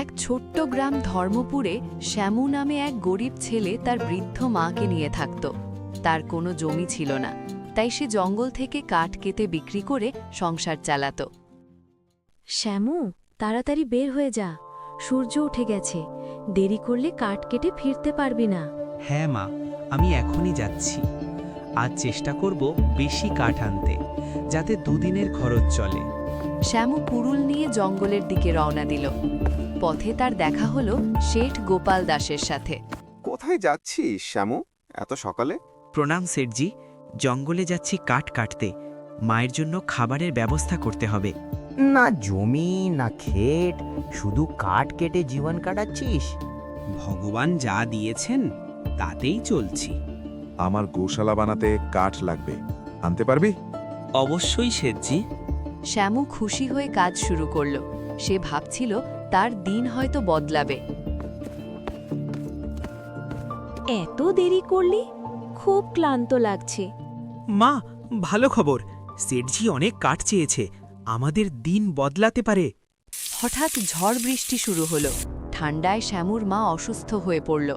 এক ছোট্ট গ্রাম ধর্মপুরে শ্যামু নামে এক গরিব ছেলে তার বৃদ্ধ মাকে নিয়ে থাকত। তার কোনো জমি ছিল না, তাই সে জঙ্গল থেকে কাঠ কেটে বিক্রি করে সংসার চালাত। শ্যামু, তাড়াতাড়ি বের হয়ে যা, সূর্য উঠে গেছে, দেরি করলে কাঠ কেটে ফিরতে পারবি না। হ্যাঁ মা, আমি এখনই যাচ্ছি। আজ চেষ্টা করব বেশি কাঠ আনতে, যাতে দুদিনের খরচ চলে। শ্যামু কুড়ুল নিয়ে জঙ্গলের দিকে রওনা দিল। পথে তার দেখা হলো শেঠ গোপাল দাসের সাথে। কোথায় যাচ্ছিস শ্যামু এত সকালে? প্রণাম শেঠজি, জঙ্গলে যাচ্ছি কাঠ কাটতে। মায়ের জন্য খাবারের ব্যবস্থা করতে হবে। না জমি না ক্ষেত, শুধু কাঠ কেটে জীবন কাটাচ্ছিস? ভগবান যা দিয়েছেন তাতেই চলছি। আমার গোশালা বানাতে কাঠ লাগবে, আনতে পারবি? অবশ্যই শেঠজি। শ্যামু খুশি হয়ে কাজ শুরু করল। সে ভাবছিল তার দিন হয়তো বদলাবে। এত দেরি করলি? খুব ক্লান্ত লাগছে। মা, ভালো খবর, শেঠজি অনেক কাঠ চেয়েছে, আমাদের দিন বদলাতে পারে। হঠাৎ ঝড় বৃষ্টি শুরু হলো। ঠান্ডায় শ্যামুর মা অসুস্থ হয়ে পড়ল।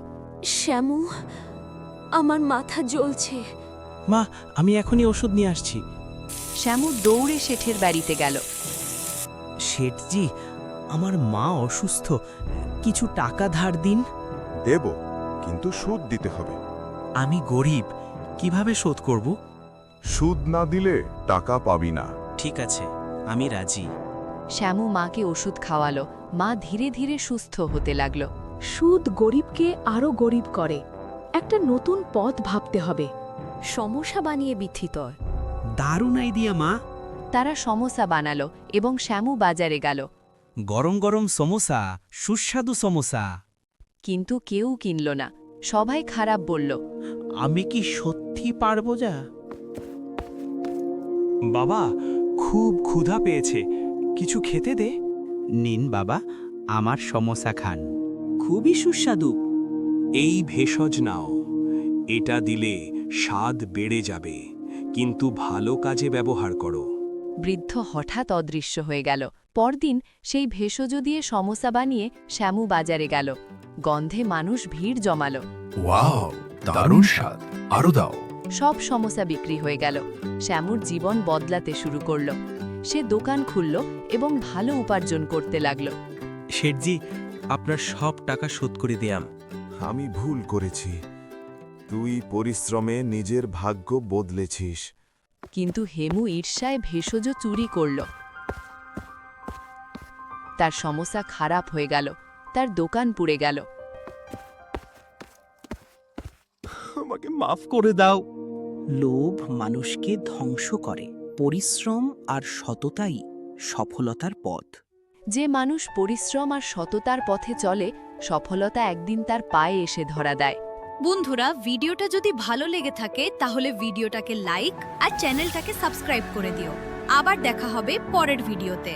শ্যামু, আমার মাথা জ্বলছে। মা, আমি এখনই ওষুধ নিয়ে আসছি। শ্যামু দৌড়ে শেঠের বাড়িতে গেল। শেঠজি, আমার মা অসুস্থ, কিছু টাকা ধার দিন। দেব, কিন্তু সুদ দিতে হবে। আমি গরিব, কিভাবে শোধ করব? সুদ না দিলে টাকা পাবি না। ঠিক আছে, আমি রাজি। শ্যামু মাকে ওষুধ খাওয়ালো। মা ধীরে ধীরে সুস্থ হতে লাগল। সুদ গরিবকে আরো গরিব করে। একটা নতুন পথ ভাবতে হবে। সমস্যা বানিয়ে বিথিত। দারুণ আইডিয়া মা। তারা সমোসা বানালো এবং শ্যামু বাজারে গেল। গরম গরম সমোসা, সুস্বাদু সমোসা। কিন্তু কেউ কিনল না, সবাই খারাপ বলল। আমি কি সত্যি পারবো? যা বাবা, খুব ক্ষুধা পেয়েছে, কিছু খেতে দে। নিন বাবা, আমার সমোসা খান, খুবই সুস্বাদু। এই ভেষজ নাও, এটা দিলে স্বাদ বেড়ে যাবে, কিন্তু ভালো কাজে ব্যবহার করো। বৃদ্ধ হঠাৎ অদৃশ্য হয়ে গেল। পরদিন সেই ভেষজ দিয়ে সমোসা বানিয়ে শ্যামু বাজারে গেল। গন্ধে মানুষ ভিড় জমালো। ওয়াও, দারুণ স্বাদ, আরো দাও। সব সমোসা বিক্রি হয়ে গেল। শ্যামুর জীবন বদলাতে শুরু করল। সে দোকান খুলল এবং ভালো উপার্জন করতে লাগল। শেঠজি, আপনার সব টাকা শোধ করে দিয়াম। আমি ভুল করেছি, তুই পরিশ্রমে নিজের ভাগ্য বদলেছিস। কিন্তু হেমু ঈর্ষায় ভেষজ চুরি করল। তার সমস্যা খারাপ হয়ে গেল, তার দোকান পুড়ে গেল। আমাকে মাফ করে দাও। লোভ মানুষকে ধ্বংস করে, পরিশ্রম আর সততাই সফলতার পথ। যে মানুষ পরিশ্রম আর সততার পথে চলে, সফলতা একদিন তার পায়ে এসে ধরা দেয়। বন্ধুরা, ভিডিওটা যদি ভালো লেগে থাকে তাহলে ভিডিওটাকে লাইক আর চ্যানেলটাকে সাবস্ক্রাইব করে দিও। আবার দেখা হবে পরের ভিডিওতে।